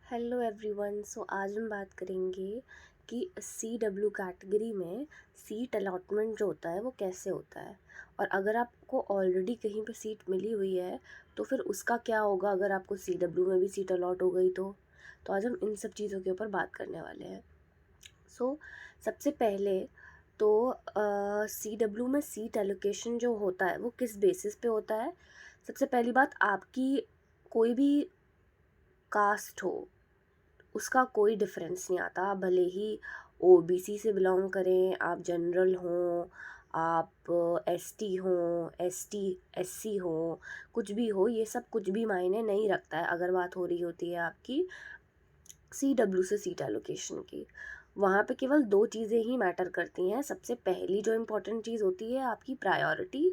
Hello everyone. आज हम बात करेंगे कि CW कैटेगरी में सीट अलॉटमेंट जो होता है वो कैसे होता है, और अगर आपको ऑलरेडी कहीं पे सीट मिली हुई है तो फिर उसका क्या होगा अगर आपको CW में भी सीट अलॉट हो गई तो आज हम इन सब चीज़ों के ऊपर बात करने वाले हैं। सो सबसे पहले तो CW में सीट एलोकेशन जो होता है वो किस बेसिस पे होता है। सबसे पहली बात, आपकी कोई भी कास्ट हो उसका कोई डिफरेंस नहीं आता। आप भले ही OBC से बिलोंग करें, आप जनरल हों, आप ST हों, ST SC हो, कुछ भी हो, ये सब कुछ भी मायने नहीं रखता है अगर बात हो रही होती है आपकी CW से सीट एलोकेशन की। वहाँ पे केवल दो चीज़ें ही मैटर करती हैं। सबसे पहली जो इम्पोर्टेंट चीज़ होती है आपकी प्रायोरिटी।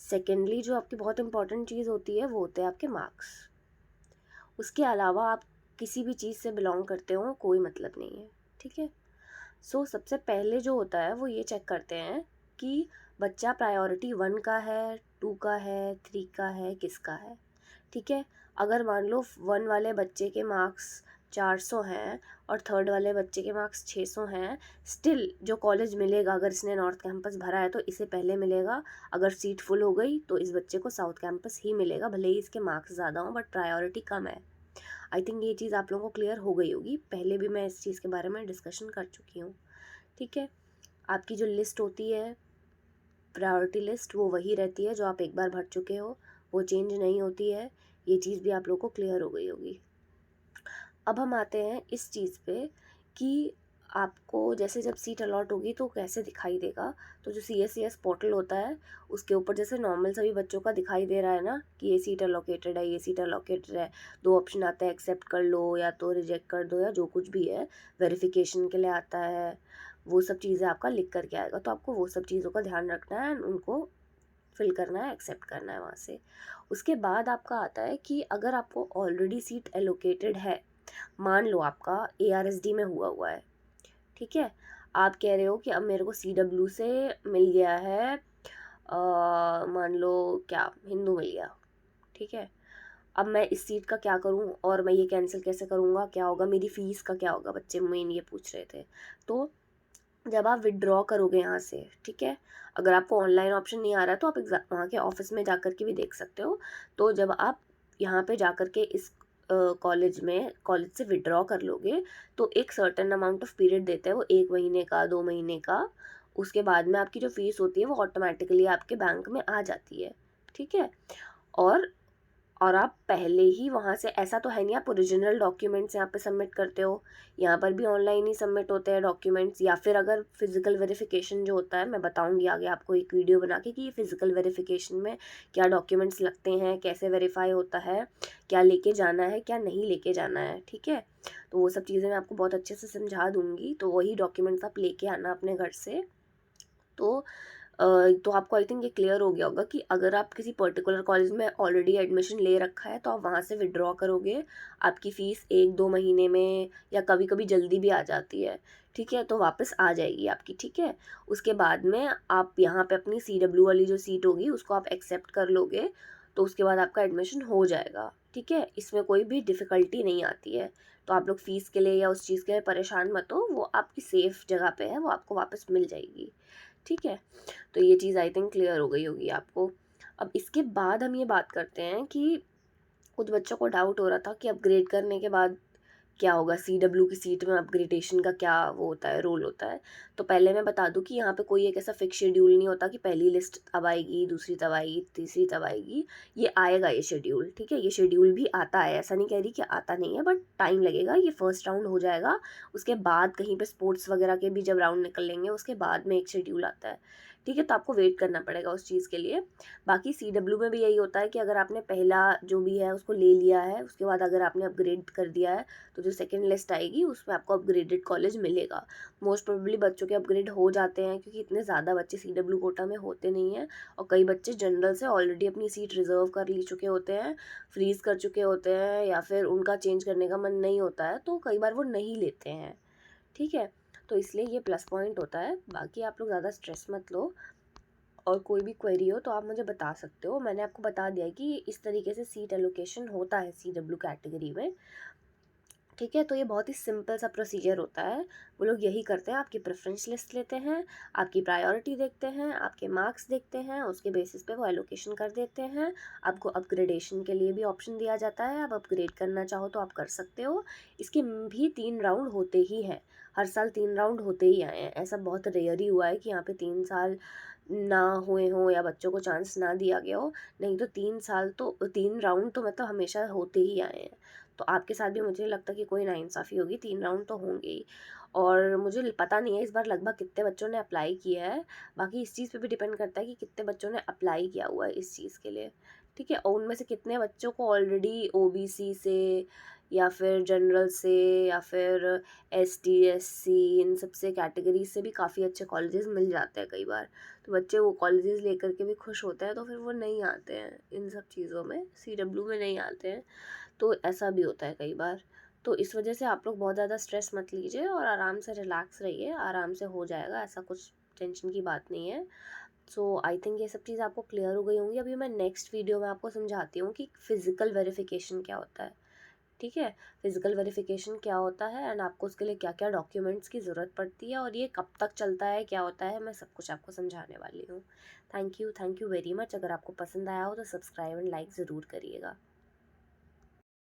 सेकेंडली जो आपकी बहुत इम्पोर्टेंट चीज़ होती है वो होते हैं आपके मार्क्स। उसके अलावा आप किसी भी चीज़ से बिलोंग करते हो कोई मतलब नहीं है, ठीक है। सबसे पहले जो होता है वो ये चेक करते हैं कि बच्चा प्रायोरिटी 1 का है, 2 का है, 3 का है, किसका है, ठीक है। अगर मान लो 1 वाले बच्चे के मार्क्स 400 हैं और 3rd वाले बच्चे के मार्क्स 600 हैं, स्टिल जो कॉलेज मिलेगा, अगर इसने नॉर्थ कैंपस भरा है तो इसे पहले मिलेगा। अगर सीट फुल हो गई तो इस बच्चे को साउथ कैंपस ही मिलेगा, भले ही इसके मार्क्स ज़्यादा हों बट प्रायोरिटी कम है। आई थिंक ये चीज़ आप लोगों को क्लियर हो गई होगी, पहले भी मैं इस चीज़ के बारे में डिस्कशन कर चुकी हूँ, ठीक है। आपकी जो लिस्ट होती है, प्रायोरिटी लिस्ट, वो वही रहती है जो आप एक बार भर चुके हो, वो चेंज नहीं होती है। ये चीज़ भी आप लोगों को क्लियर हो गई होगी। अब हम आते हैं इस चीज़ पे कि आपको जैसे जब सीट अलॉट होगी तो कैसे दिखाई देगा। तो जो CSCS पोर्टल होता है उसके ऊपर जैसे नॉर्मल सभी बच्चों का दिखाई दे रहा है ना कि ये सीट अलोकेटेड है, ये सीट अलोकेटेड है, दो ऑप्शन आते हैं, एक्सेप्ट कर लो या तो रिजेक्ट कर दो या जो कुछ भी है, वेरिफिकेशन के लिए आता है, वो सब चीज़ें आपका लिख करके आएगा। तो आपको वो सब चीज़ों का ध्यान रखना है, उनको फिल करना है, एक्सेप्ट करना है वहाँ से। उसके बाद आपका आता है कि अगर आपको ऑलरेडी सीट एलोकेटेड है, मान लो आपका ARSD में हुआ है, ठीक है। आप कह रहे हो कि अब मेरे को CW से मिल गया है, मान लो क्या हिंदू मिल गया, ठीक है। अब मैं इस सीट का क्या करूं और मैं ये कैंसिल कैसे करूंगा, क्या होगा, मेरी फीस का क्या होगा, बच्चे मेन ये पूछ रहे थे। तो जब आप विड्रॉ करोगे यहाँ से, ठीक है, अगर आपको ऑनलाइन ऑप्शन नहीं आ रहा है तो आप वहाँ के ऑफिस में जाकर के भी देख सकते हो। तो जब आप यहाँ पे जाकर के इस कॉलेज से विड्रॉ कर लोगे तो एक सर्टेन अमाउंट ऑफ पीरियड देते हैं, वो 1 महीने का, 2 महीने का। उसके बाद में आपकी जो फीस होती है वो ऑटोमेटिकली आपके बैंक में आ जाती है, ठीक है। और और आप पहले ही वहाँ से, ऐसा तो है नहीं आप ओरिजिनल डॉक्यूमेंट्स यहाँ पे सबमिट करते हो, यहाँ पर भी ऑनलाइन ही सबमिट होते हैं डॉक्यूमेंट्स। या फिर अगर फिजिकल वेरिफिकेशन जो होता है, मैं बताऊँगी आगे आपको एक वीडियो बना के कि ये फिजिकल वेरिफिकेशन में क्या डॉक्यूमेंट्स लगते हैं, कैसे वेरीफाई होता है, क्या लेके जाना है, क्या नहीं लेके जाना है, ठीक है। तो वो सब चीज़ें मैं आपको बहुत अच्छे से समझा दूँगी, तो वही डॉक्यूमेंट्स आप लेके आना अपने घर से। तो तो आपको आई थिंक ये क्लियर हो गया होगा कि अगर आप किसी पर्टिकुलर कॉलेज में ऑलरेडी एडमिशन ले रखा है तो आप वहाँ से विड्रॉ करोगे, आपकी फ़ीस 1-2 महीने में या कभी कभी जल्दी भी आ जाती है, ठीक है, तो वापस आ जाएगी आपकी, ठीक है। उसके बाद में आप यहाँ पे अपनी CW वाली जो सीट होगी उसको आप एक्सेप्ट कर लोगे, तो उसके बाद आपका एडमिशन हो जाएगा, ठीक है। इसमें कोई भी डिफ़िकल्टी नहीं आती है। तो आप लोग फ़ीस के लिए या उस चीज़ के लिए परेशान मत हो, वो आपकी सेफ़ जगह पे है, वो आपको वापस मिल जाएगी, ठीक है। तो ये चीज़ आई थिंक क्लियर हो गई होगी आपको। अब इसके बाद हम ये बात करते हैं कि कुछ बच्चों को डाउट हो रहा था कि अपग्रेड करने के बाद क्या होगा, CW की सीट में अपग्रेडेशन का क्या वो होता है, रोल होता है। तो पहले मैं बता दूं कि यहाँ पे कोई एक ऐसा फिक्स शेड्यूल नहीं होता कि पहली लिस्ट तब आएगी, दूसरी तब आएगी, तीसरी तब आएगी। ये आएगा ये शेड्यूल, ठीक है। ये शेड्यूल भी आता है, ऐसा नहीं कह रही कि आता नहीं है, बट टाइम लगेगा। ये फर्स्ट राउंड हो जाएगा, उसके बाद कहीं पे स्पोर्ट्स वगैरह के भी जब राउंड निकल लेंगे उसके बाद में एक शेड्यूल आता है, ठीक है। तो आपको वेट करना पड़ेगा उस चीज़ के लिए। बाकी CW में भी यही होता है कि अगर आपने पहला जो भी है उसको ले लिया है, उसके बाद अगर आपने अपग्रेड कर दिया है तो जो सेकंड लिस्ट आएगी उसमें आपको अपग्रेडेड कॉलेज मिलेगा। मोस्ट प्रोबेबली बच्चों के अपग्रेड हो जाते हैं क्योंकि इतने ज़्यादा बच्चे CW कोटा में होते नहीं हैं, और कई बच्चे जनरल से ऑलरेडी अपनी सीट रिजर्व कर ली चुके होते हैं, फ्रीज़ कर चुके होते हैं, या फिर उनका चेंज करने का मन नहीं होता है तो कई बार वो नहीं लेते हैं, ठीक है। तो इसलिए ये प्लस पॉइंट होता है। बाकी आप लोग ज़्यादा स्ट्रेस मत लो। और कोई भी क्वेरी हो तो आप मुझे बता सकते हो। मैंने आपको बता दिया है कि इस तरीके से सीट एलोकेशन होता है CW कैटेगरी में, ठीक है। तो ये बहुत ही सिंपल सा प्रोसीजर होता है। वो लोग यही करते हैं, आपकी प्रेफरेंस लिस्ट लेते हैं, आपकी प्रायोरिटी देखते हैं, आपके मार्क्स देखते हैं, उसके बेसिस पे वो एलोकेशन कर देते हैं। आपको अपग्रेडेशन के लिए भी ऑप्शन दिया जाता है, आप अपग्रेड करना चाहो तो आप कर सकते हो। इसके भी 3 राउंड होते ही हैं, हर साल 3 राउंड होते ही आए हैं। ऐसा बहुत रेयर ही हुआ है कि यहाँ पे 3 साल ना हुए हों या बच्चों को चांस ना दिया गया हो। नहीं तो 3 साल तो 3 राउंड तो मतलब हमेशा होते ही आए हैं। तो आपके साथ भी मुझे लगता है कि कोई नाइंसाफ़ी होगी, 3 राउंड तो होंगे ही। और मुझे पता नहीं है इस बार लगभग कितने बच्चों ने अप्लाई किया है। बाकी इस चीज़ पे भी डिपेंड करता है कि कितने बच्चों ने अप्लाई किया हुआ है इस चीज़ के लिए, ठीक है। और उनमें से कितने बच्चों को ऑलरेडी OBC से या फिर जनरल से या फिर ST SC इन सब से कैटेगरी से भी काफ़ी अच्छे कॉलेजेस मिल जाते हैं कई बार। तो बच्चे वो कॉलेजेस लेकर के भी खुश होते हैं, तो फिर वो नहीं आते हैं इन सब चीज़ों में, CW में नहीं आते हैं। तो ऐसा भी होता है कई बार। तो इस वजह से आप लोग बहुत ज़्यादा स्ट्रेस मत लीजिए और आराम से रिलैक्स रहिए, आराम से हो जाएगा, ऐसा कुछ टेंशन की बात नहीं है। सो आई थिंक ये सब चीज़ आपको क्लियर हो गई होंगी। अभी मैं नेक्स्ट वीडियो में आपको समझाती हूँ कि फ़िज़िकल वेरिफिकेशन क्या होता है, ठीक है। फ़िज़िकल वेरिफिकेशन क्या होता है एंड आपको उसके लिए क्या क्या डॉक्यूमेंट्स की ज़रूरत पड़ती है और ये कब तक चलता है, क्या होता है, मैं सब कुछ आपको समझाने वाली हूँ। Thank you very much. अगर आपको पसंद आया हो तो सब्सक्राइब एंड लाइक ज़रूर करिएगा।